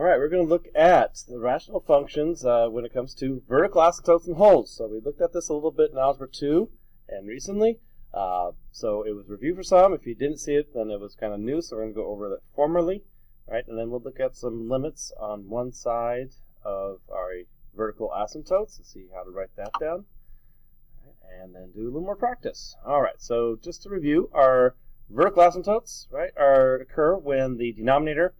All right, we're going to look at the rational functions when it comes to vertical asymptotes and holes. So we looked at this a little bit in Algebra 2 and recently. So it was review for some. If you didn't see it, then it was kind of new, so we're going to go over that formally. Right, and then we'll look at some limits on one side of our vertical asymptotes to see how to write that down. And then do a little more practice. All right, so just to review, our vertical asymptotes, right, occur when the denominator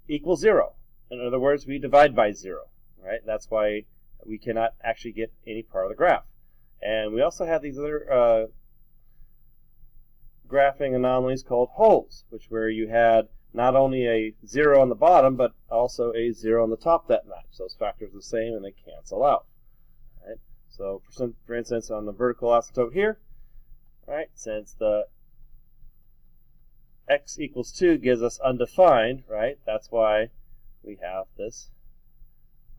equals 0. In other words, we divide by 0, right? That's why we cannot actually get any part of the graph. And we also have these other graphing anomalies called holes, which where you had not only a 0 on the bottom, but also a 0 on the top that match. Those factors are the same and they cancel out. Right? So for instance, on the vertical asymptote here, right, since the x equals 2 gives us undefined, right, that's why we have this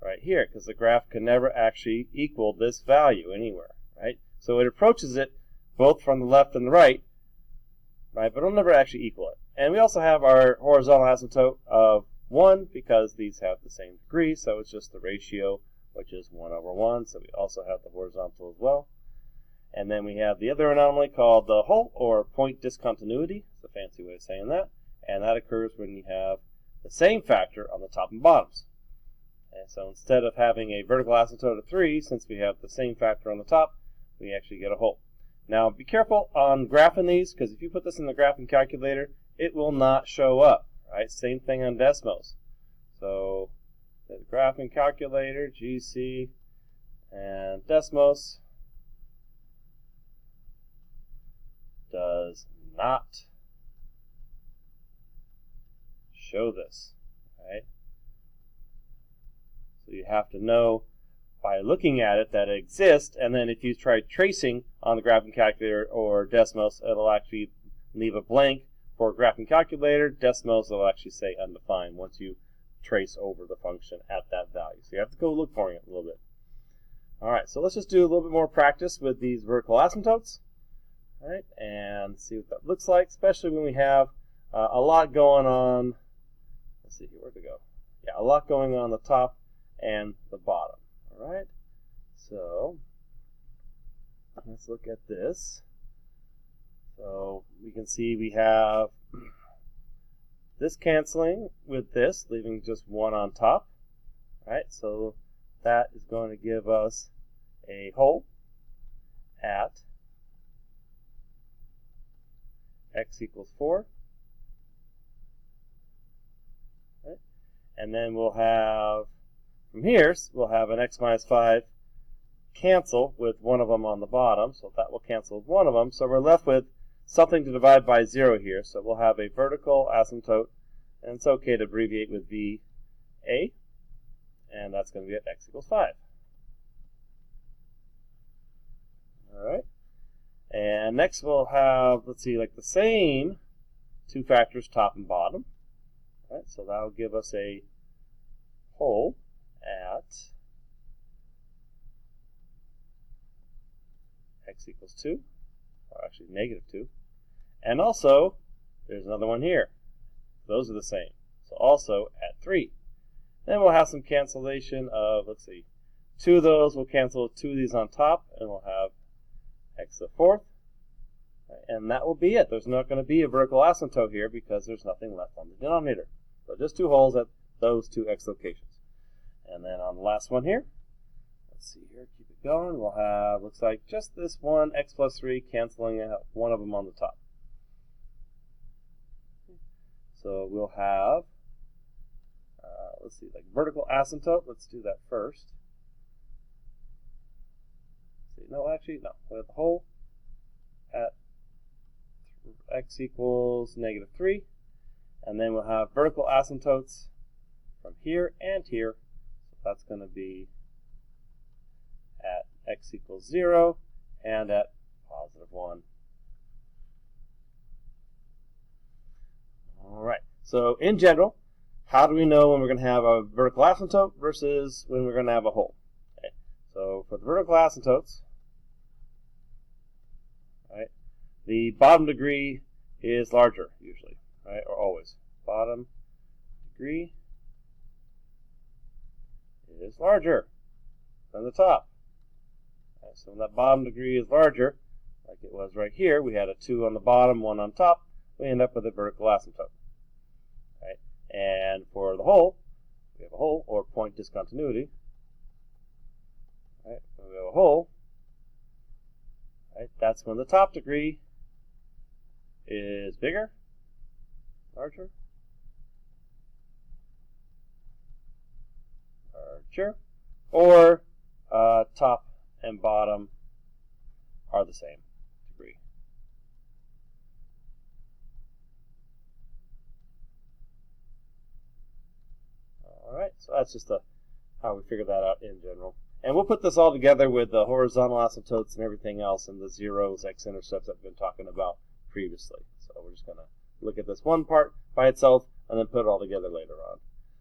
right here, because the graph can never actually equal this value anywhere, right? So it approaches it both from the left and the right, right, but it'll never actually equal it. And we also have our horizontal asymptote of 1 because these have the same degree, so it's just the ratio, which is 1 over 1, so we also have the horizontal as well. And then we have the other anomaly called the hole, or point discontinuity. It's a fancy way of saying that. And that occurs when you have the same factor on the top and bottoms. And so instead of having a vertical asymptote of 3, since we have the same factor on the top, we actually get a hole. Now be careful on graphing these, because if you put this in the graphing calculator, it will not show up. Right? Same thing on Desmos. So the graphing calculator, GC, and Desmos does not show this, right? So you have to know by looking at it that it exists, and then if you try tracing on the graphing calculator or Desmos, it'll actually leave a blank for graphing calculator. Desmos will actually say undefined once you trace over the function at that value. So you have to go look for it a little bit. All right, so let's just do a little bit more practice with these vertical asymptotes. All right, and see what that looks like, especially when we have a lot going on. Let's see here, where'd it go? Yeah, a lot going on the top and the bottom. All right, so let's look at this. So we can see we have this canceling with this, leaving just 1 on top. All right, so that is going to give us a hole at x equals 4. Right? And then we'll have, from here, we'll have an x minus 5 cancel with one of them on the bottom. So that will cancel with one of them. So we're left with something to divide by 0 here. So we'll have a vertical asymptote, and it's okay to abbreviate with VA, and that's going to be at x equals 5. All right. And next we'll have, let's see, like the same two factors, top and bottom. All right, so that'll give us a hole at x equals 2, or actually negative 2. And also, there's another one here. Those are the same. So also at 3. Then we'll have some cancellation of, let's see, 2 of those will cancel with 2 of these on top, and we'll have x to the 4th. And that will be it. There's not going to be a vertical asymptote here because there's nothing left on the denominator. So just 2 holes at those 2 x locations. And then on the last one here, let's see here, keep it going. We'll have, looks like just this one, x plus 3, canceling out one of them on the top. So we'll have, let's see, like vertical asymptote. Let's do that first. Let's see, no, actually, no. We have the hole at x equals negative 3. And then we'll have vertical asymptotes from here and here. So that's going to be at x equals 0 and at positive 1. All right. So in general, how do we know when we're going to have a vertical asymptote versus when we're going to have a hole? Okay. So for the vertical asymptotes, right, the bottom degree is larger usually, right, or always. Bottom degree is larger than the top. Right, so when that bottom degree is larger, like it was right here, we had a 2 on the bottom, 1 on top, we end up with a vertical asymptote. Right? And for the hole, we have a hole, or point discontinuity. Right? When we have a hole, right, that's when the top degree is bigger, larger, or top and bottom are the same degree. All right, so that's just how we figure that out in general. And we'll put this all together with the horizontal asymptotes and everything else and the zeros, x-intercepts that we've been talking about previously. So we're just going to look at this one part by itself and then put it all together later on.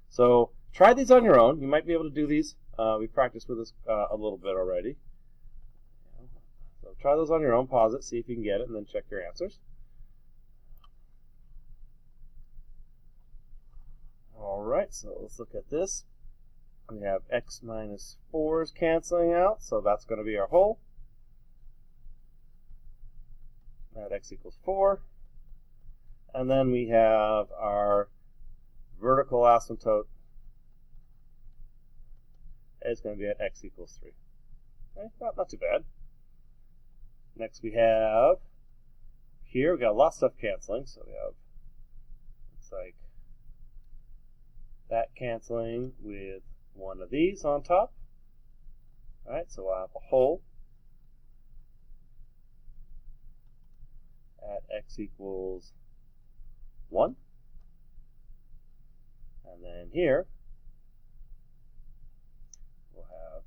So try these on your own. You might be able to do these. We practiced with this a little bit already. So try those on your own. Pause it, see if you can get it, and then check your answers. All right, so let's look at this. We have x minus 4s canceling out, so that's going to be our hole. At x equals 4. And then we have our vertical asymptote. It's going to be at x equals 3. Okay, not too bad. Next we have, here we got a lot of stuff canceling, so we have, looks like that canceling with one of these on top. All right, so we'll have a hole at x equals 1. And then here, we'll have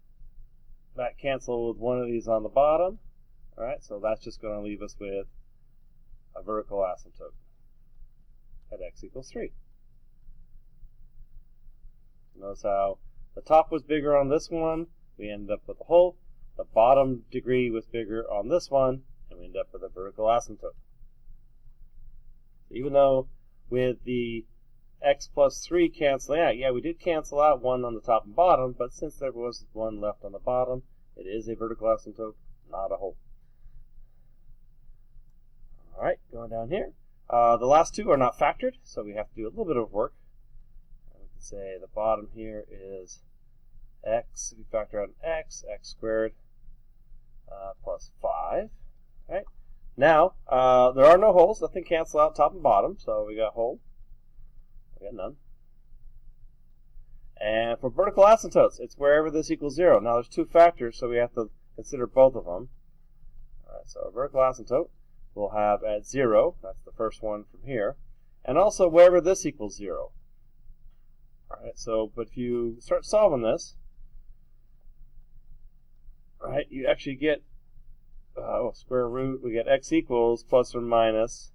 that cancel with one of these on the bottom. All right, so that's just going to leave us with a vertical asymptote at x equals 3. Notice how the top was bigger on this one, we ended up with a hole. The bottom degree was bigger on this one, and we end up with a vertical asymptote. Even though with the x plus 3 canceling out, yeah, we did cancel out one on the top and bottom, but since there was one left on the bottom, it is a vertical asymptote, not a hole. All right, going down here. The last two are not factored, so we have to do a little bit of work. We can say the bottom here is x, if you factor out an x squared plus 5. Right? Now, there are no holes. Nothing cancel out top and bottom, so we got hole. We got none. And for vertical asymptotes, it's wherever this equals 0. Now, there's two factors, so we have to consider both of them. All right, so a vertical asymptote we'll have at 0. That's the first one from here. And also wherever this equals 0. All right, so, but if you start solving this, right, you actually get square root, we get x equals plus or minus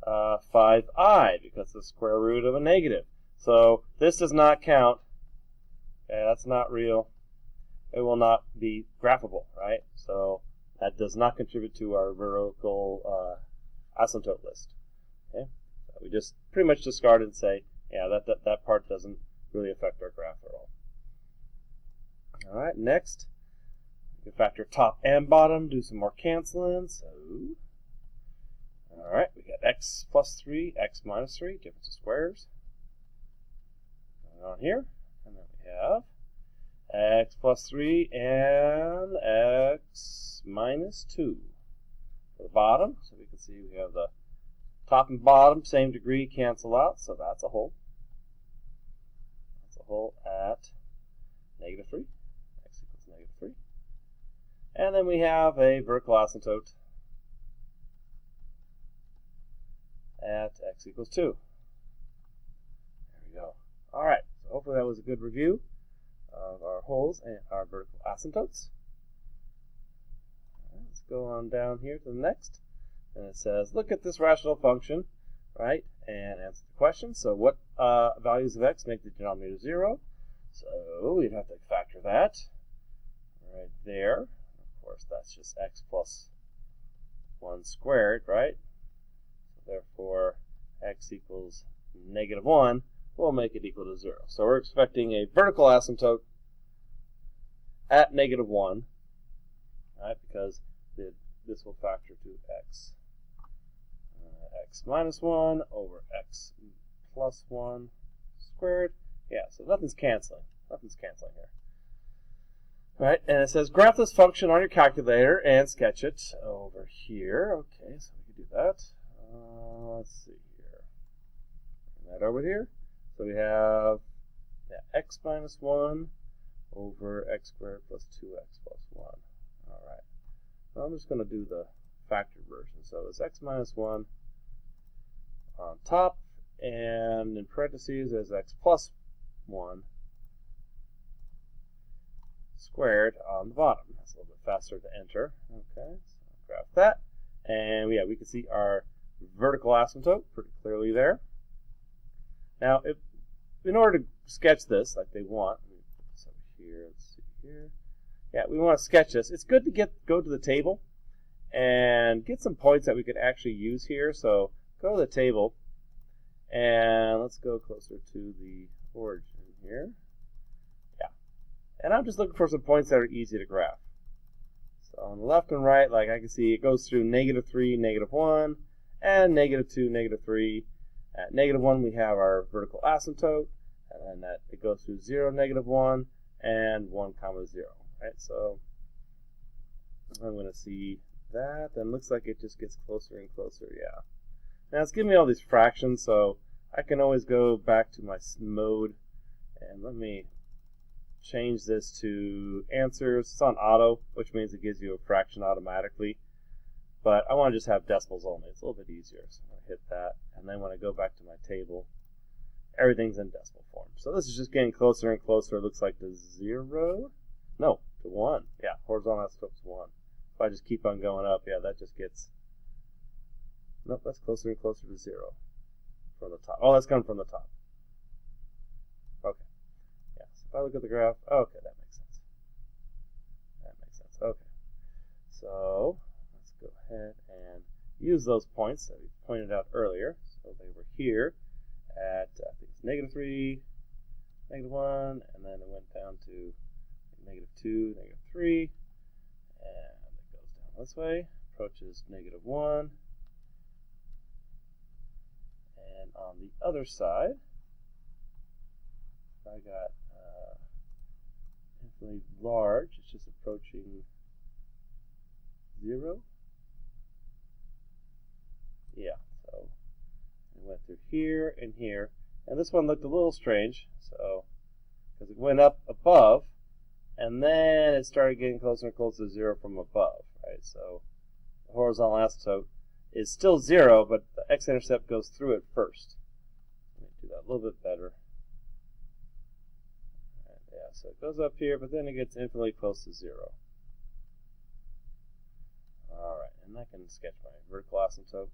5i, because the square root of a negative. So this does not count. Okay, that's not real. It will not be graphable, right? So that does not contribute to our vertical asymptote list. Okay, so we just pretty much discard it and say, yeah, that part doesn't really affect our graph at all. All right, next. We can factor top and bottom, do some more canceling. So, all right, we got x plus 3, x minus 3, difference of squares. Going on here, and then we have x plus 3 and x minus 2 for the bottom. So we can see we have the top and bottom, same degree, cancel out, so that's a hole. That's a hole at negative 3. X equals negative 3. And then we have a vertical asymptote at x equals 2. There we go. All right, so hopefully that was a good review of our holes and our vertical asymptotes. All right, let's go on down here to the next. And it says, look at this rational function, right, and answer the question. So what values of x make the denominator 0? So we'd have to factor that right there. Of course, that's just x plus 1 squared, right? So therefore, x equals negative 1. We'll make it equal to 0. So we're expecting a vertical asymptote at -1, right? Because this will factor to x. X minus 1 over x plus 1 squared. Yeah, so nothing's canceling. Nothing's canceling here. Right, and it says graph this function on your calculator and sketch it over here. Okay, so we can do that. Let's see here. Bring that over here. So we have x minus 1 over x squared plus 2x plus 1. All right. Well, I'm just going to do the factored version. So it's x minus 1 on top, and in parentheses is x plus 1 squared on the bottom. That's a little bit faster to enter. Okay, so graph that. And yeah, we can see our vertical asymptote pretty clearly there. Now, in order to sketch this like they want, let me put this over here. Let's see here. Yeah, we want to sketch this. It's good to go to the table and get some points that we could actually use here. So go to the table, and let's go closer to the origin here. And I'm just looking for some points that are easy to graph. So on the left and right, like I can see, it goes through -3, -1, and -2, -3. At -1, we have our vertical asymptote, and then that it goes through 0, -1, and 1, 0. Right? So I'm going to see that, and it looks like it just gets closer and closer. Yeah. Now it's giving me all these fractions, so I can always go back to my mode, and let me change this to answers. It's on auto, which means it gives you a fraction automatically. But I want to just have decimals only. It's a little bit easier. So I'm going to hit that. And then when I go back to my table, everything's in decimal form. So this is just getting closer and closer. It looks like to 0. No, to 1. Yeah, horizontal asymptote's 1. If I just keep on going up, yeah, that just gets... Nope, that's closer and closer to 0 from the top. Oh, that's coming from the top. Okay. If I look at the graph, okay, that makes sense. That makes sense. Okay. So let's go ahead and use those points that we pointed out earlier. So they were here at, I think it's -3, -1, and then it went down to -2, -3, and it goes down this way, approaches -1. And on the other side, I got infinitely large. It's just approaching 0. Yeah, so it went through here and here. And this one looked a little strange, so because it went up above, and then it started getting closer and closer to 0 from above, right? So the horizontal asymptote is still 0, but the x-intercept goes through it first. Let me do that a little bit better. Yeah, so it goes up here, but then it gets infinitely close to 0. Alright, and I can sketch my vertical asymptote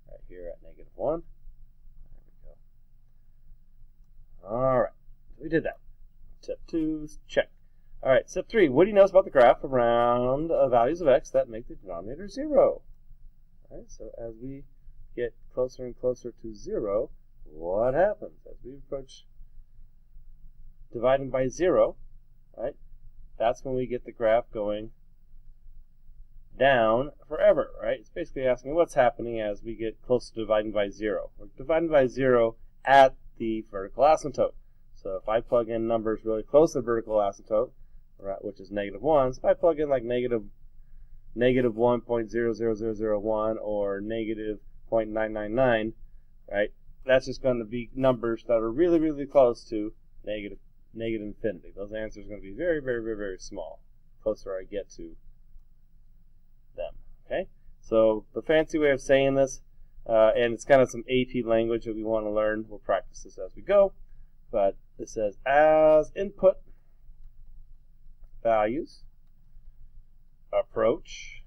right here at -1. There we go. Alright, so we did that. Step 2, check. Alright, step 3, what do you notice about the graph around values of x that make the denominator 0? Alright, so as we get closer and closer to 0, what happens as we approach dividing by 0, right? That's when we get the graph going down forever, right? It's basically asking what's happening as we get close to dividing by 0. We're dividing by 0 at the vertical asymptote. So if I plug in numbers really close to the vertical asymptote, right, which is -1, so if I plug in like -1.00001 or -0.999, right, that's just going to be numbers that are really, really close to negative infinity. Those answers are going to be very, very, very, very small, closer I get to them. Okay, so the fancy way of saying this, and it's kind of some AP language that we want to learn. We'll practice this as we go, but it says as input values approach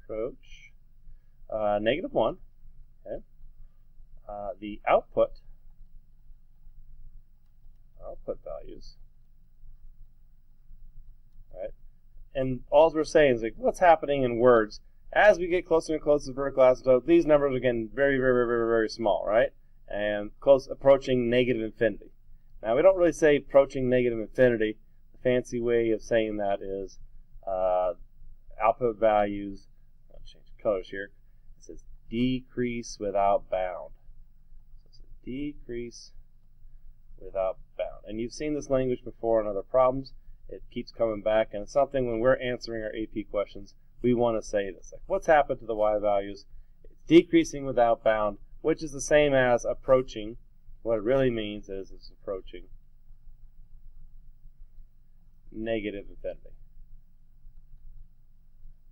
-1. Okay, the output values, right? And all we're saying is like what's happening in words as we get closer and closer to the vertical asymptote. These numbers are getting very, very, very, very, very small, right? And close approaching negative infinity. Now, we don't really say approaching negative infinity. The fancy way of saying that is output values, I'll change colors here, it says decrease without bound. So it says decrease without bound. And you've seen this language before in other problems. It keeps coming back, and it's something when we're answering our AP questions, we want to say this. Like, what's happened to the y values? It's decreasing without bound, which is the same as approaching. What it really means is it's approaching negative infinity.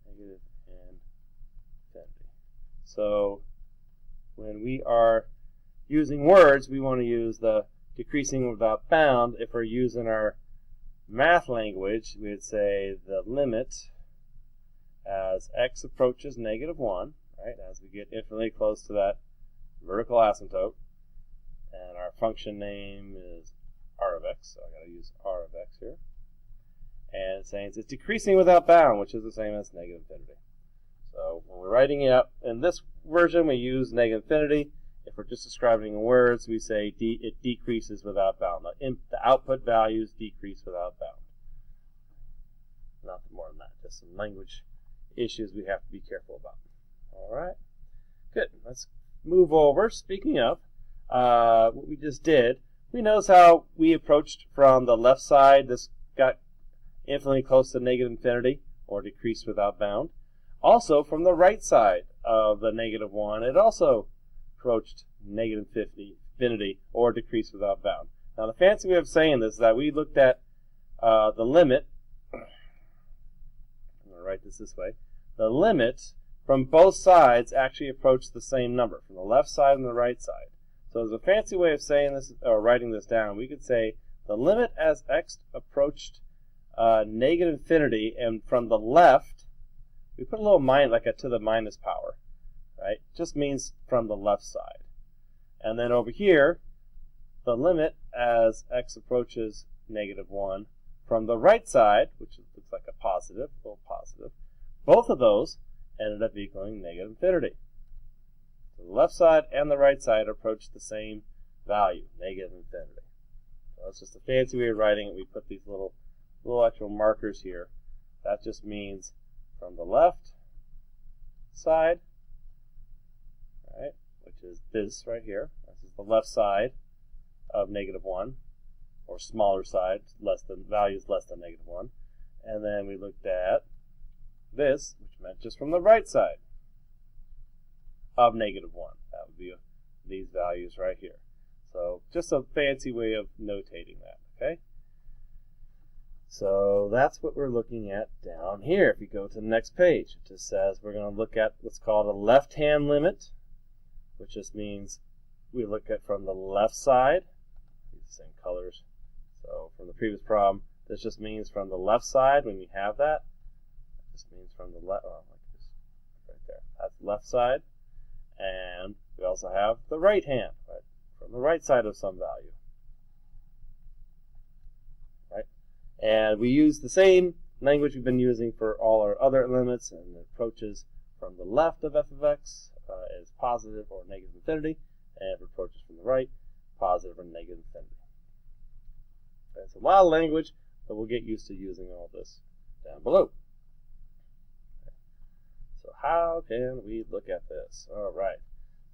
Negative infinity. So when we are using words, we want to use the decreasing without bound. If we're using our math language, we would say the limit as x approaches negative 1, right, as we get infinitely close to that vertical asymptote, and our function name is r of x, so I got to use r of x here, and it's saying it's decreasing without bound, which is the same as negative infinity. So when we're writing it up in this version, we use negative infinity. If we're just describing in words, we say it decreases without bound. The output values decrease without bound. Nothing more than that. Just some language issues we have to be careful about. All right. Good. Let's move over. Speaking of what we just did, we notice how we approached from the left side. This got infinitely close to negative infinity, or decreased without bound. Also, from the right side of the negative 1, it also approached negative infinity, or decreased without bound. Now, the fancy way of saying this is that we looked at the limit. I'm going to write this way. The limit from both sides actually approached the same number, from the left side and the right side. So as a fancy way of saying this, or writing this down, we could say the limit as x approached negative infinity, and from the left, we put a little minus, like a to the minus power, right? Just means from the left side. And then over here, the limit as x approaches negative 1, from the right side, which looks like a positive, a little positive, both of those ended up equaling negative infinity. So the left side and the right side approach the same value, negative infinity. So that's just a fancy way of writing it. We put these little actual markers here. That just means from the left side, right, which is this right here. This is the left side of negative 1, or smaller side, values less than negative 1. And then we looked at this, which meant just from the right side of negative 1. That would be these values right here. So just a fancy way of notating that, okay? So that's what we're looking at down here. If you go to the next page, it just says we're going to look at what's called a left-hand limit, which just means we look at from the left side. These same colors. So from the previous problem, this just means from the left side when you have that. It just means from the left, like this, right there. That's left side. And we also have the right hand, right, from the right side of some value. And we use the same language we've been using for all our other limits, and the approaches from the left of f of x is positive or negative infinity, and if it approaches from the right, positive or negative infinity. Okay, it's a lot of language, but we'll get used to using all this down below. Okay. So how can we look at this? All right.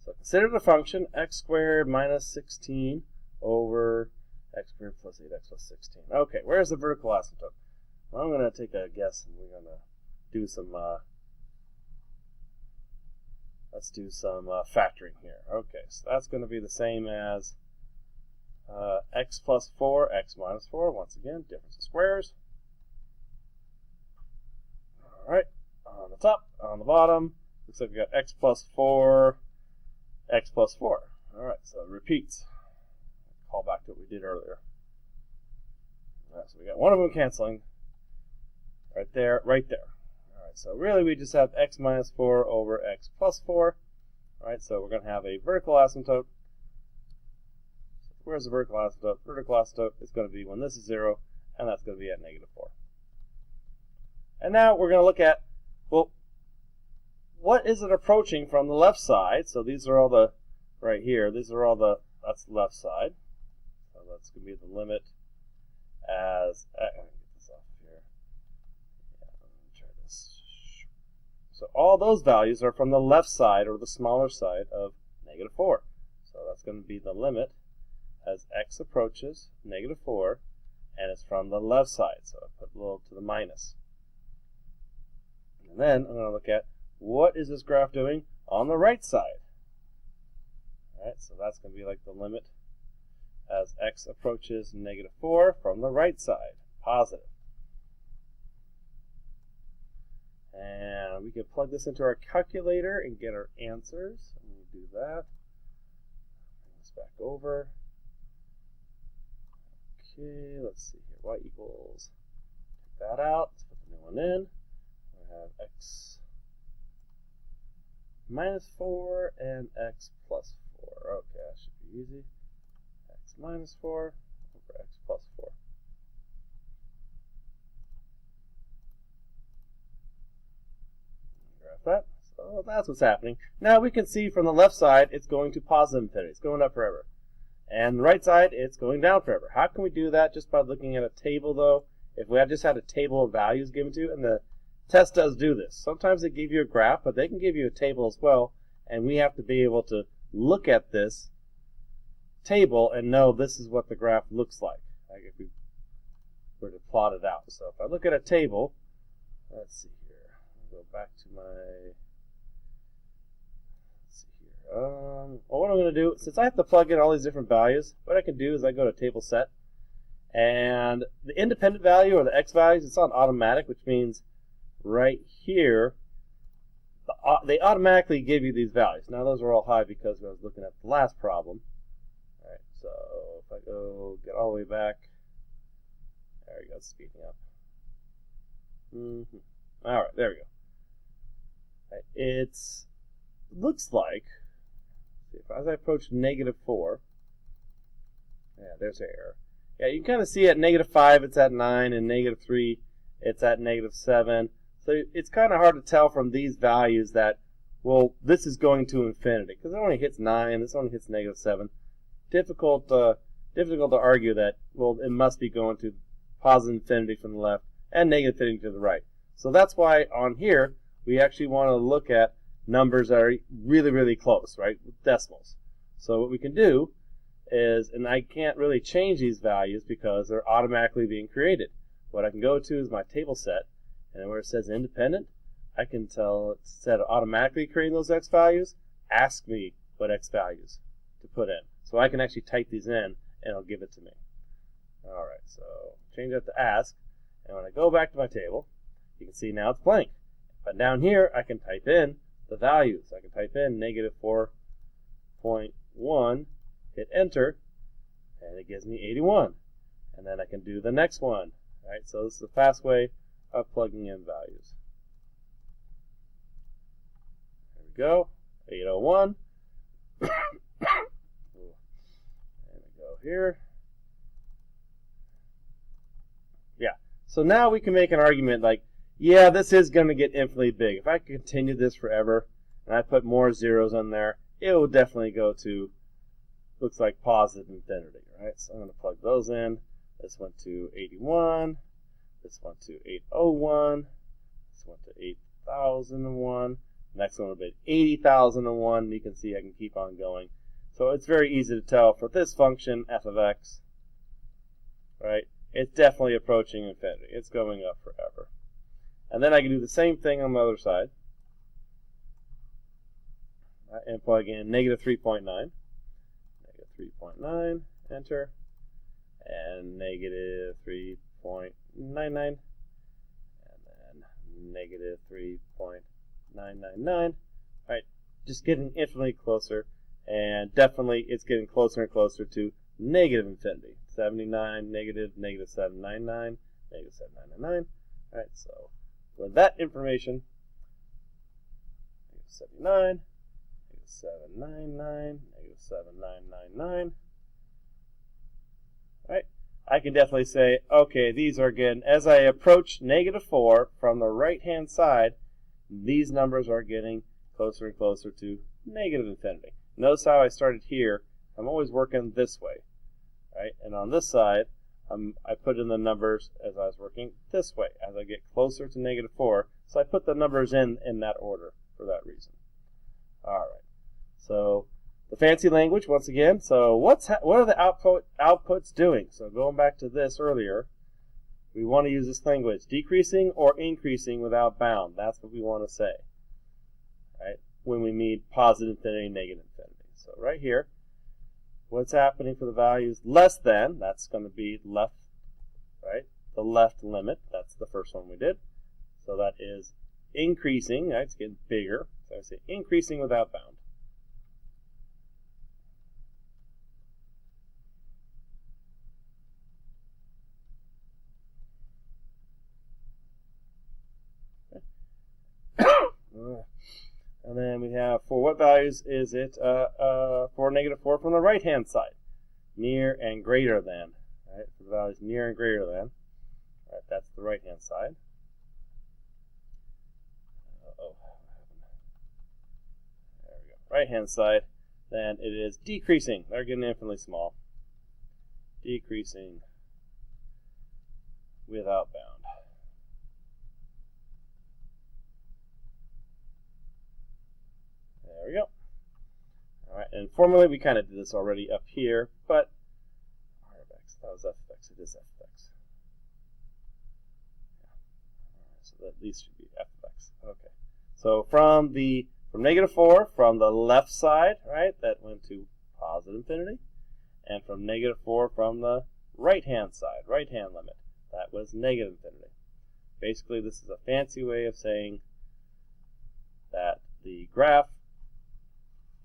So consider the function x squared minus 16 over x squared plus 8x plus 16. Okay, where's the vertical asymptote? Well, I'm going to take a guess, and we're going to do some, let's do some factoring here. Okay, so that's going to be the same as x plus 4, x minus 4. Once again, difference of squares. All right, on the top, on the bottom, looks like we got x plus 4, x plus 4. All right, so it repeats. Call back to what we did earlier. All right, so we got one of them canceling right there, right there. All right, so really we just have x minus 4 over x plus 4. All right, so we're going to have a vertical asymptote. Where's the vertical asymptote? Vertical asymptote is going to be when this is 0, and that's going to be at negative 4. And now we're going to look at, well, what is it approaching from the left side? So these are all the, right here, these are all the, that's the left side. So that's going to be the limit as, let me get this off here. Yeah, let me try this. So all those values are from the left side, or the smaller side, of -4. So that's going to be the limit as x approaches -4, and it's from the left side. So I put a little to the minus. And then I'm going to look at what is this graph doing on the right side. All right, so that's going to be like the limit as x approaches -4 from the right side, positive. And we can plug this into our calculator and get our answers. Let me do that. Bring this back over. Okay, let's see here. Y equals, take that out. Let's put the new one in. We have x -4 and x plus 4. Okay, that should be easy. X -4 over x plus 4. Graph that. So that's what's happening. Now we can see from the left side it's going to positive infinity. It's going up forever. And the right side, it's going down forever. How can we do that? Just by looking at a table, though. If we had just had a table of values given to you, and the test does do this. Sometimes they give you a graph, but they can give you a table as well, and we have to be able to look at this table and know this is what the graph looks like if we were to plot it out. So if I look at a table, let's see here. I'll go back to my, let's see here. Well, what I'm going to do, since I have to plug in all these different values, what I can do is I go to table set, and the independent value, or the x values, it's on automatic, which means right here, they automatically give you these values. Now those are all high because I was looking at the last problem. All right, so if I go get all the way back, there we go, speeding up. All right, there we go. Right, it looks like, as I approach -4, yeah, there's the error. Yeah, you can kind of see at -5 it's at 9, and -3 it's at -7. So it's kind of hard to tell from these values that, well, this is going to infinity, because it only hits 9, this only hits -7. Difficult to argue that, well, it must be going to positive infinity from the left and negative infinity to the right. So that's why on here we actually want to look at numbers that are really, really close, right, with decimals. So what we can do is, and I can't really change these values because they're automatically being created. What I can go to is my table set, and where it says independent, I can tell it, instead of automatically creating those x values, ask me what x values to put in. So I can actually type these in, and it'll give it to me. All right, so change that to ask, and when I go back to my table, you can see now it's blank. But down here, I can type in the values. I can type in -4.1, hit enter, and it gives me 81. And then I can do the next one. Right? So this is a fast way of plugging in values. There we go, 801. There we go here. Yeah, so now we can make an argument like, yeah, this is going to get infinitely big. If I continue this forever and I put more zeros on there, it will definitely go to, looks like positive infinity, right? So I'm going to plug those in. This went to 81. This one to 801, this one to 8,001, next one will be 80,001. You can see I can keep on going. So it's very easy to tell for this function, f of x, right? It's definitely approaching infinity. It's going up forever. And then I can do the same thing on the other side. Right, and plug in -3.9, -3.9, enter, and -3.99, and then -3.999. Right, just getting infinitely closer, and definitely it's getting closer and closer to negative infinity. 79, -799, -799. Right, so with that information, -79, -799, -7999. Right, I can definitely say, okay, these are getting, as I approach -4 from the right-hand side, these numbers are getting closer and closer to negative infinity. Notice how I started here. I'm always working this way. right? And on this side, I put in the numbers as I was working this way, as I get closer to -4. So I put the numbers in that order for that reason. All right. So the fancy language once again. So what are the outputs doing? So going back to this earlier, we want to use this language: decreasing or increasing without bound. That's what we want to say, right? When we mean positive infinity, negative infinity. So right here, what's happening for the values less than? That's going to be left, right? The left limit. That's the first one we did. So that is increasing. Right? It's getting bigger. So I say increasing without bound. And then we have, for what values is it for -4 from the right-hand side? Near and greater than. Right? For the values near and greater than. Right, that's the right-hand side. Uh-oh. There we go. Right-hand side. Then it is decreasing. They're getting infinitely small. Decreasing without bound. There we go. All right, and formally we kind of did this already up here, but R of x, that was f of x, it is f of x. Yeah. So that these should be f of x. Okay. So from -4, from the left side, right, that went to positive infinity, and from -4 from the right-hand side, right-hand limit, that was negative infinity. Basically, this is a fancy way of saying that the graph,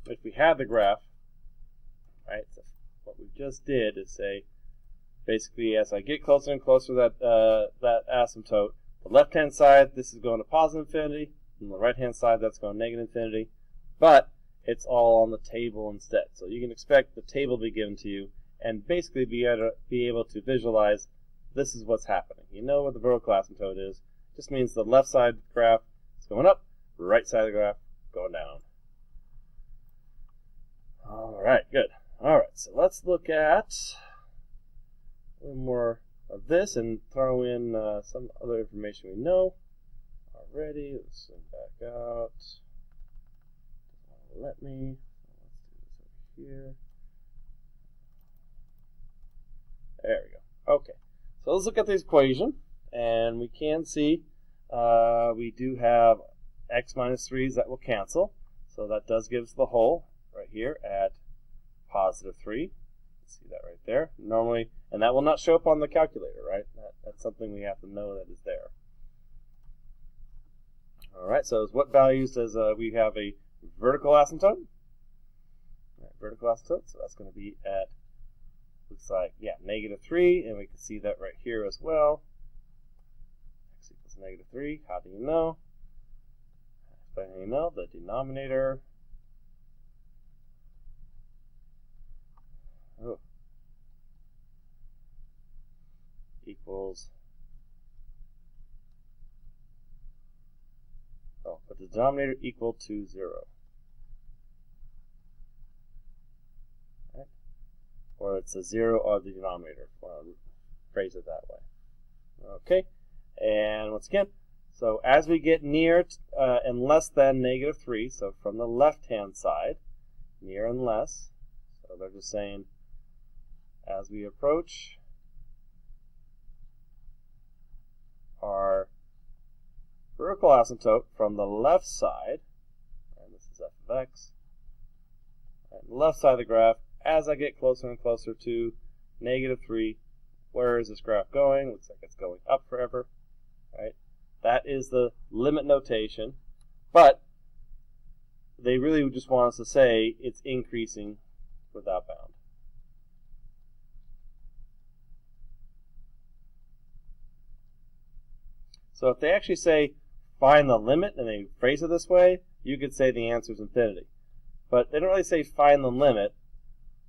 if we had the graph, right, so what we just did is say, basically, as I get closer and closer to that asymptote, the left-hand side, this is going to positive infinity, and the right-hand side, that's going to negative infinity, but it's all on the table instead. So you can expect the table to be given to you, and basically be able to visualize this is what's happening. You know what the vertical asymptote is. It just means the left side of the graph is going up, right side of the graph going down. All right, good. All right, so let's look at a little more of this and throw in some other information we know already. Let's send back out. Doesn't want to let me. Let's do this over here. There we go. Okay, so let's look at this equation, and we can see we do have x minus 3's that will cancel, so that does give us the whole right here at +3. See that right there. Normally, and that will not show up on the calculator, right? That's something we have to know that is there. All right, so what values does we have a vertical asymptote? Right, vertical asymptote, so that's going to be at, looks like, yeah, -3, and we can see that right here as well. X equals -3. How do you know? How do you know? The denominator. Oh. Equals. Oh, but the denominator equal to 0. Right? Or it's a 0 of the denominator. Phrase it that way. Okay. And once again, so as we get near and less than -3, so from the left-hand side, near and less, so they're just saying as we approach our vertical asymptote from the left side, and this is f of x, and the left side of the graph, as I get closer and closer to -3, where is this graph going? Looks like it's going up forever, right? That is the limit notation, but they really just want us to say it's increasing without bound. So if they actually say find the limit and they phrase it this way, you could say the answer is infinity. But they don't really say find the limit,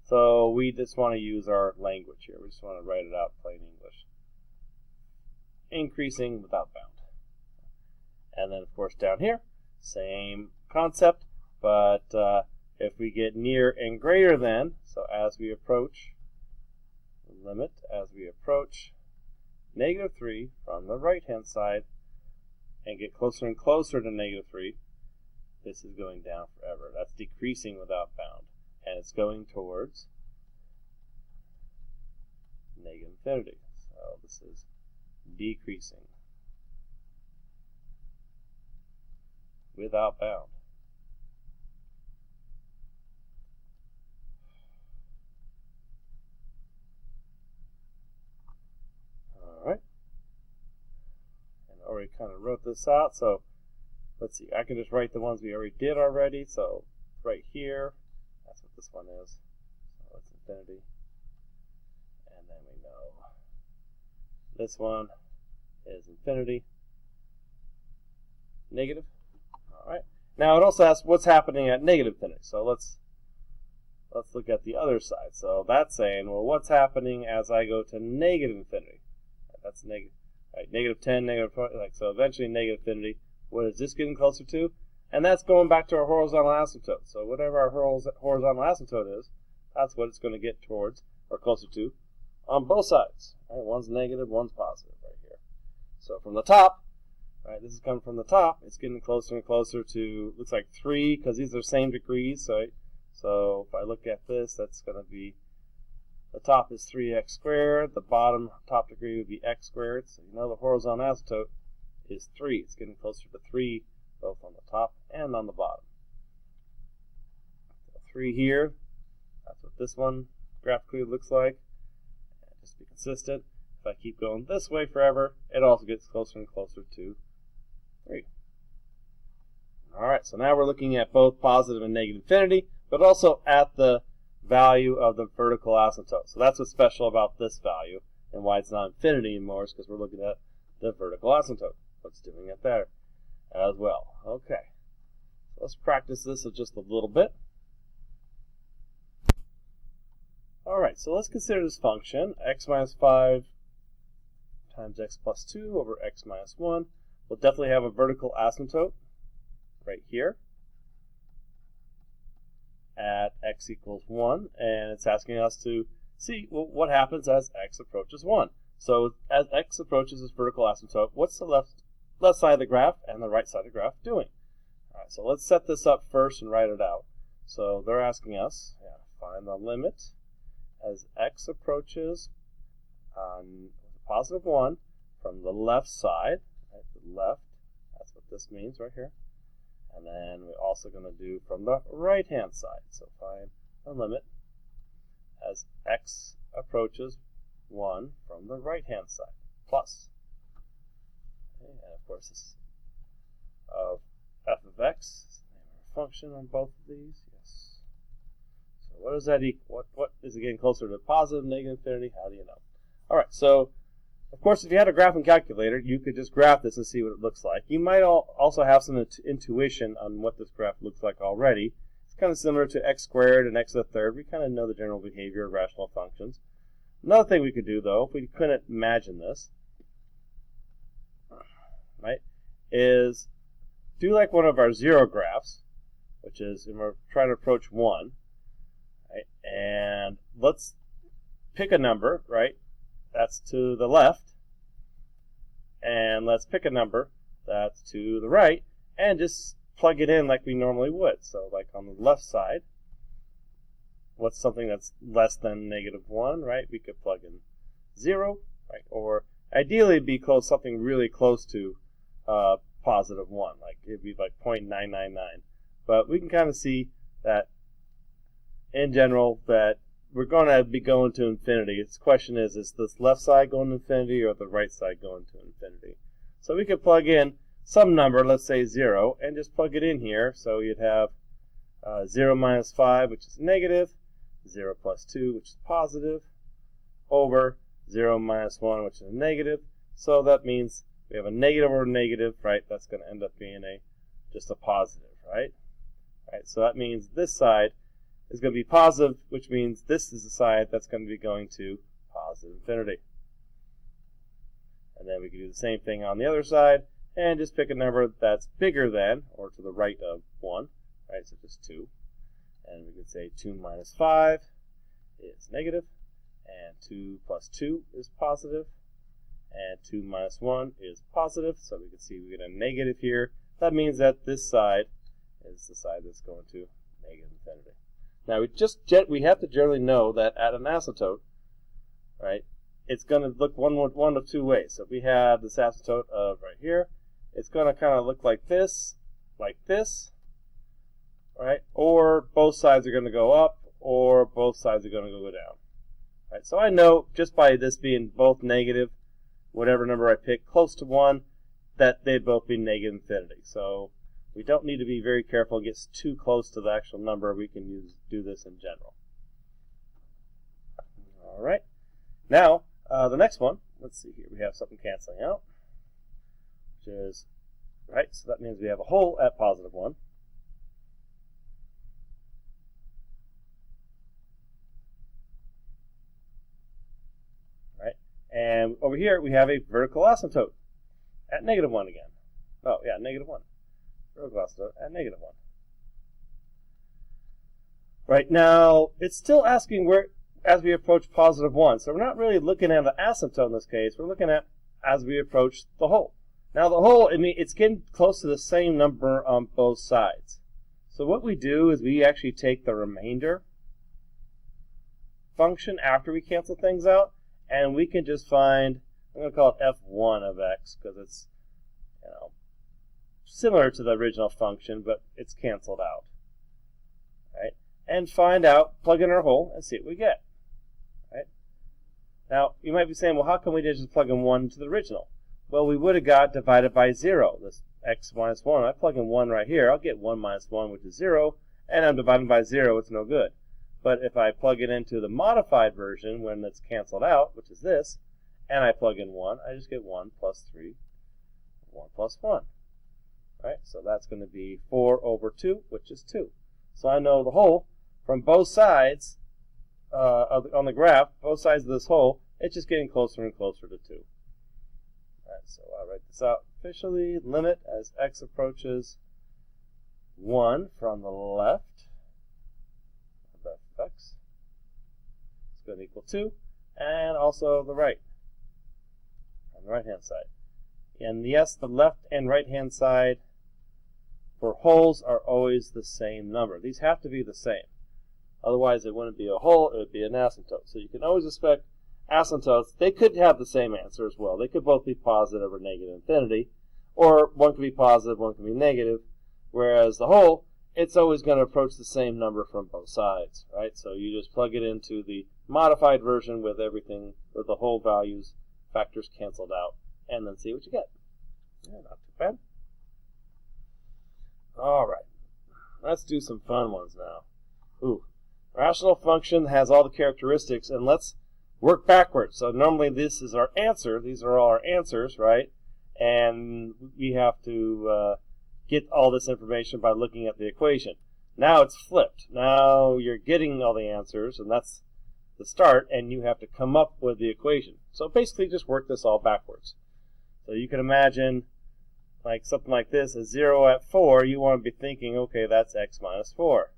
so we just want to use our language here. We just want to write it out plain English. Increasing without bound. And then, of course, down here, same concept, but if we get near and greater than, so as we approach limit as we approach negative 3 from the right-hand side and get closer and closer to negative 3, this is going down forever. That's decreasing without bound. And it's going towards negative infinity. So this is decreasing without bound. Alright. And I already kind of wrote this out, so let's see. I can just write the ones we already did already. So right here, that's what this one is. So it's infinity. And then we know this one is infinity, negative. All right. Now it also asks what's happening at negative infinity. So let's look at the other side. So that's saying, well, what's happening as I go to negative infinity? That's negative. Right, negative 10, negative 20, so eventually negative infinity. What is this getting closer to? And that's going back to our horizontal asymptote. So whatever our horizontal asymptote is, that's what it's going to get towards or closer to on both sides. Right? One's negative, one's positive right here. So from the top, right, this is coming from the top, it's getting closer and closer to, looks like 3, because these are same degrees. Right? So if I look at this, that's going to be, the top is 3x squared, the bottom top degree would be x squared. So you know the horizontal asymptote is 3. It's getting closer to 3, both on the top and on the bottom. So 3 here, that's what this one graphically looks like. And just to be consistent, if I keep going this way forever, it also gets closer and closer to 3. Alright, so now we're looking at both positive and negative infinity, but also at the value of the vertical asymptote. So that's what's special about this value, and why it's not infinity anymore is because we're looking at the vertical asymptote. What's doing it there as well. Okay, so let's practice this just a little bit. Alright, so let's consider this function, x minus 5 times x plus 2 over x minus 1. We'll definitely have a vertical asymptote right here at x equals 1, and it's asking us to see, well, what happens as x approaches 1. So as x approaches this vertical asymptote, what's the left side of the graph and the right side of the graph doing? All right, so let's set this up first and write it out. So they're asking us, find the limit as x approaches positive 1 from the left side, right, the left, that's what this means right here. And then we're also going to do from the right-hand side. So find the limit as x approaches 1 from the right-hand side, plus. Okay, and of course, this is of f of x, is the name of our function on both of these. Yes. So what does that equal? What is it getting closer to positive, negative infinity? How do you know? All right, so of course, if you had a graphing calculator, you could just graph this and see what it looks like. You might also have some intuition on what this graph looks like already. It's kind of similar to x squared and x to the third. We kind of know the general behavior of rational functions. Another thing we could do, though, if we couldn't imagine this, right, is do like one of our zero graphs, which is, and we're trying to approach 1, right, and let's pick a number, right, that's to the left, and let's pick a number that's to the right, and just plug it in like we normally would. So like on the left side, what's something that's less than negative 1, right? We could plug in 0, right? Or ideally it'd be something really close to positive 1, like it'd be like 0.999. But we can kind of see that in general that we're going to be going to infinity. Its question is this left side going to infinity or the right side going to infinity? So we could plug in some number, let's say 0, and just plug it in here. So you'd have 0 minus 5, which is negative, 0 plus 2, which is positive, over 0 minus 1, which is negative. So that means we have a negative over negative, right? That's going to end up being just a positive, right? Right. So that means this side is going to be positive, which means this is the side that's going to be going to positive infinity. And then we can do the same thing on the other side, and just pick a number that's bigger than, or to the right of 1, right, so just 2. And we could say 2 minus 5 is negative, and 2 plus 2 is positive, and 2 minus 1 is positive, so we can see we get a negative here. That means that this side is the side that's going to negative infinity. Now we have to generally know that at an asymptote, right, it's going to look one of two ways. So if we have this asymptote of right here, it's going to kind of look like this, right? Or both sides are going to go up, or both sides are going to go down. Right? So I know just by this being both negative, whatever number I pick close to 1, that they'd both be negative infinity. So we don't need to be very careful and get too close to the actual number. We can do this in general. All right. Now, the next one, let's see here. We have something canceling out, which is, right, so that means we have a whole at positive 1. Right, and over here we have a vertical asymptote at negative 1 again. Oh, yeah, negative 1. Vertical asymptote at negative 1. Right, now, it's still asking where as we approach positive 1. So we're not really looking at the asymptote in this case. We're looking at as we approach the whole. Now the whole, I mean, it's getting close to the same number on both sides. So what we do is we actually take the remainder function after we cancel things out, and we can just find, I'm going to call it f1 of x because it's, you know, similar to the original function, but it's canceled out. Right? And find out, plug in our hole, and see what we get. Right? Now, you might be saying, well, how come we didn't just plug in 1 to the original? Well, we would have got divided by 0, this x minus 1. I plug in 1 right here, I'll get 1 minus 1, which is 0, and I'm dividing by 0, it's no good. But if I plug it into the modified version when it's canceled out, which is this, and I plug in 1, I just get 1 plus 3, 1 plus 1. Right? So that's going to be 4 over 2, which is 2. So I know the whole from both sides on the graph, both sides of this whole, it's just getting closer and closer to 2. Alright, so I'll write this out officially. Limit as x approaches 1 from the left of x is going to equal 2, and also the right on the right hand side. And yes, the left and right hand side for holes are always the same number. These have to be the same. Otherwise, it wouldn't be a hole, it would be an asymptote. So you can always expect asymptotes, they could have the same answer as well. They could both be positive or negative infinity, or one could be positive, one could be negative, whereas the whole, it's always going to approach the same number from both sides, right? So you just plug it into the modified version with everything, with the whole values, factors canceled out, and then see what you get. Yeah, not too bad. All right, let's do some fun ones now. Ooh, rational function has all the characteristics, and let's work backwards. So normally this is our answer. These are all our answers, right? And we have to get all this information by looking at the equation. Now it's flipped. Now you're getting all the answers, and that's the start, and you have to come up with the equation. So basically just work this all backwards. So you can imagine like something like this, a 0 at 4, you want to be thinking, okay, that's x minus 4.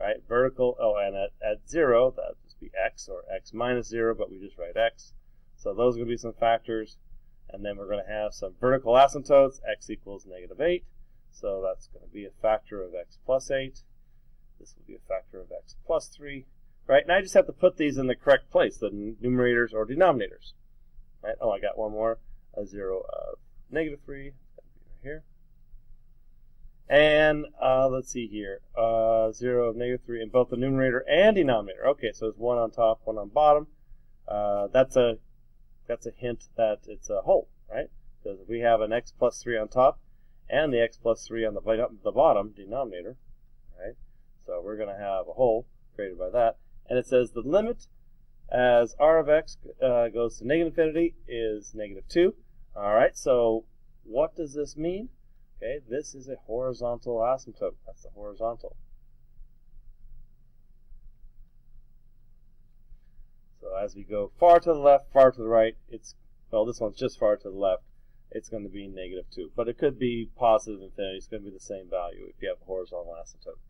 Right? Vertical, oh, and at 0, that would just be x, or x minus 0, but we just write x. So those are going to be some factors. And then we're going to have some vertical asymptotes, x equals negative 8. So that's going to be a factor of x plus 8. This will be a factor of x plus 3. Right? Now I just have to put these in the correct place, the numerators or denominators. Right? Oh, I got one more. A 0 of negative 3. That's going to be right here. And let's see here. 0 of negative 3 in both the numerator and denominator. Okay, so it's 1 on top, 1 on bottom. That's a hint that it's a whole, right? Because if we have an x plus 3 on top and the x plus 3 on the bottom denominator, right? So we're going to have a whole created by that. And it says the limit as r of x goes to negative infinity is negative 2. All right, so what does this mean? Okay, this is a horizontal asymptote. That's the horizontal. So as we go far to the left, far to the right, well, this one's just far to the left, it's going to be negative 2. But it could be positive infinity. It's going to be the same value if you have a horizontal asymptote.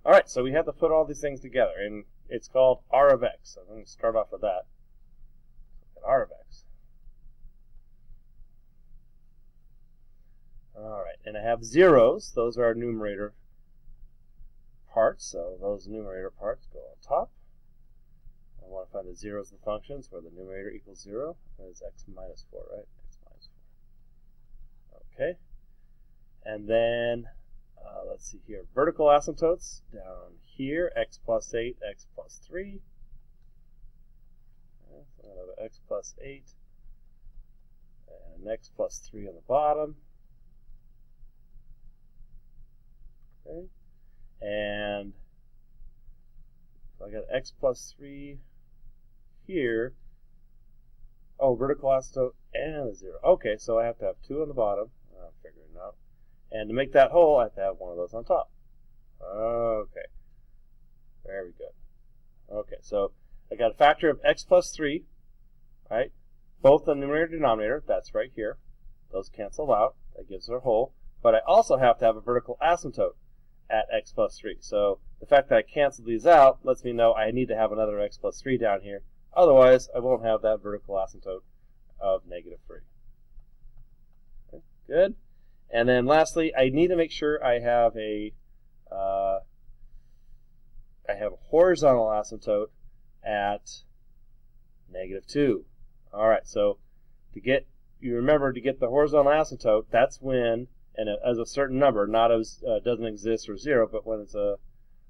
All right, so we have to put all these things together, and it's called r of x. So I'm going to start off with that. at r of x. All right, and I have zeros. Those are our numerator parts, so those numerator parts go on top. I want to find the zeros of the functions where the numerator equals 0. That is x minus 4, right? X minus 4. Okay. And then, let's see here, vertical asymptotes down here, x plus 8, x plus 3. Okay, so I have x plus 8 and an x plus 3 on the bottom. Okay. And so I got x plus 3 here. Oh, vertical asymptote and a 0. Okay, so I have to have 2 on the bottom. I'm figuring it out. And to make that whole, I have to have one of those on top. Okay. Very good. Okay, so I got a factor of x plus 3, right? Both the numerator and denominator, that's right here. Those cancel out. That gives it a whole. But I also have to have a vertical asymptote at x plus 3. So the fact that I cancel these out lets me know I need to have another x plus 3 down here. Otherwise, I won't have that vertical asymptote of negative 3. Okay, good. And then lastly, I need to make sure I have a horizontal asymptote at negative 2. All right, so you remember to get the horizontal asymptote, that's when, and as a certain number, not as doesn't exist or 0, but when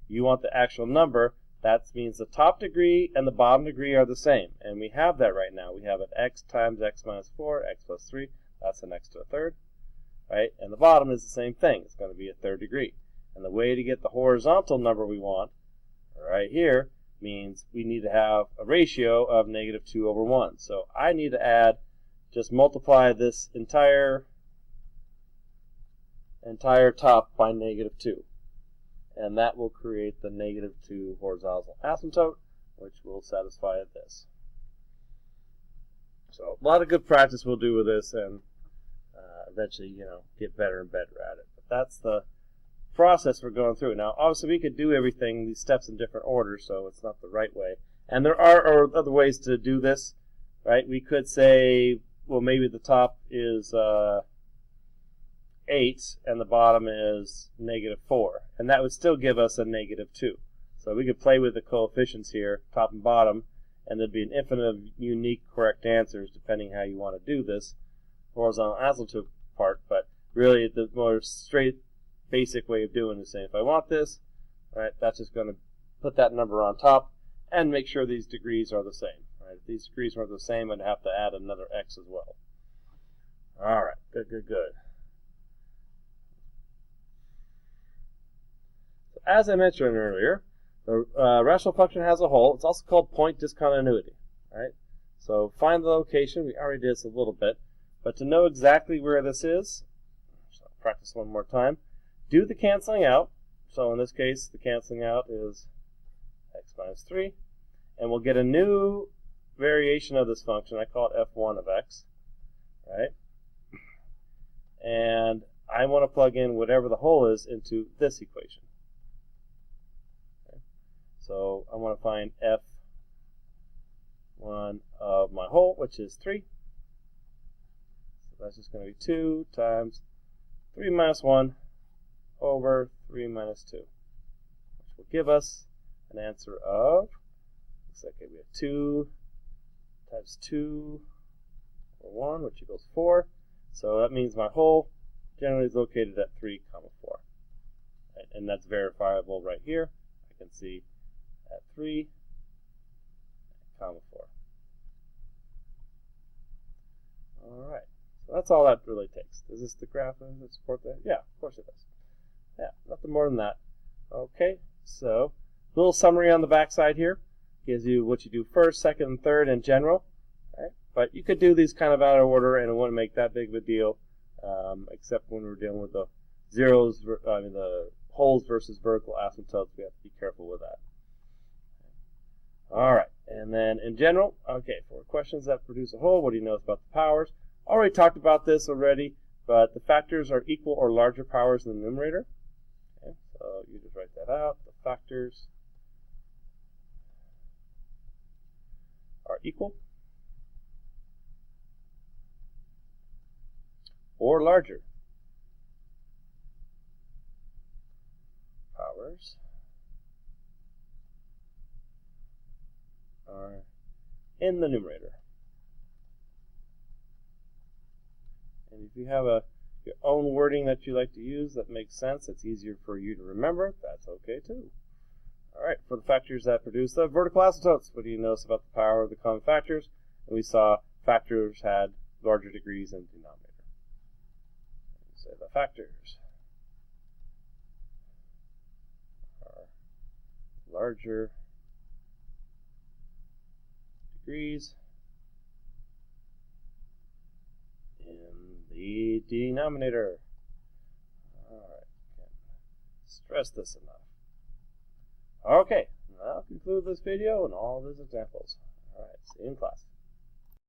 you want the actual number, that means the top degree and the bottom degree are the same. And we have that right now. We have an x times x minus 4, x plus 3. That's an x to a third. Right? And the bottom is the same thing. It's going to be a third degree. And the way to get the horizontal number we want, right here, means we need to have a ratio of negative 2 over 1. So I need to just multiply this entire top by negative 2. And that will create the negative 2 horizontal asymptote, which will satisfy this. So a lot of good practice we'll do with this, and eventually, get better and better at it. But that's the process we're going through. Now, obviously, we could do these steps in different orders, so it's not the right way. And there are other ways to do this, right? We could say, well, maybe the top is 8 and the bottom is negative 4. And that would still give us a negative 2. So we could play with the coefficients here, top and bottom, and there'd be an infinite of unique correct answers depending how you want to do this horizontal asymptote part. But really, the more straight, basic way of doing it is saying, if I want this, right, that's just going to put that number on top and make sure these degrees are the same. Right? If these degrees weren't the same, I'd have to add another x as well. All right, good. So as I mentioned earlier, the rational function has a whole. It's also called point discontinuity. Right? So find the location. We already did this a little bit. But to know exactly where this is, so I'll practice one more time. Do the canceling out. So in this case, the canceling out is x minus 3. And we'll get a new variation of this function. I call it f1 of x. Right? And I want to plug in whatever the whole is into this equation. Okay? So I want to find f1 of my whole, which is 3. So that's just going to be 2 times 3 minus 1 over 3 minus 2, which will give us an answer of, looks like we have 2 times 2 over 1, which equals 4. So that means my whole generally is located at 3, 4. Right? And that's verifiable right here. I can see at 3, 4. All right. So that's all that really takes. Does this the graph support that? Yeah, of course it does. Yeah, nothing more than that. Okay, so a little summary on the back side here. Gives you what you do first, second, and third in general. Right? But you could do these kind of out of order, and it wouldn't make that big of a deal, except when we're dealing with the the holes versus vertical asymptotes. We have to be careful with that. All right, and then in general, okay, for questions that produce a whole, what do you know about the powers? Already talked about this already, but the factors are equal or larger powers than the numerator. Okay, so you just write that out. The factors are equal or larger. Powers are in the numerator. And if you have your own wording that you like to use that makes sense, it's easier for you to remember, that's okay too. All right, for the factors that produce the vertical asymptotes, what do you notice about the power of the common factors? And we saw factors had larger degrees in the denominator. Say the factors are larger degrees in the denominator. All right, can't stress this enough. Okay, that'll conclude this video and all these examples. All right, see you in class.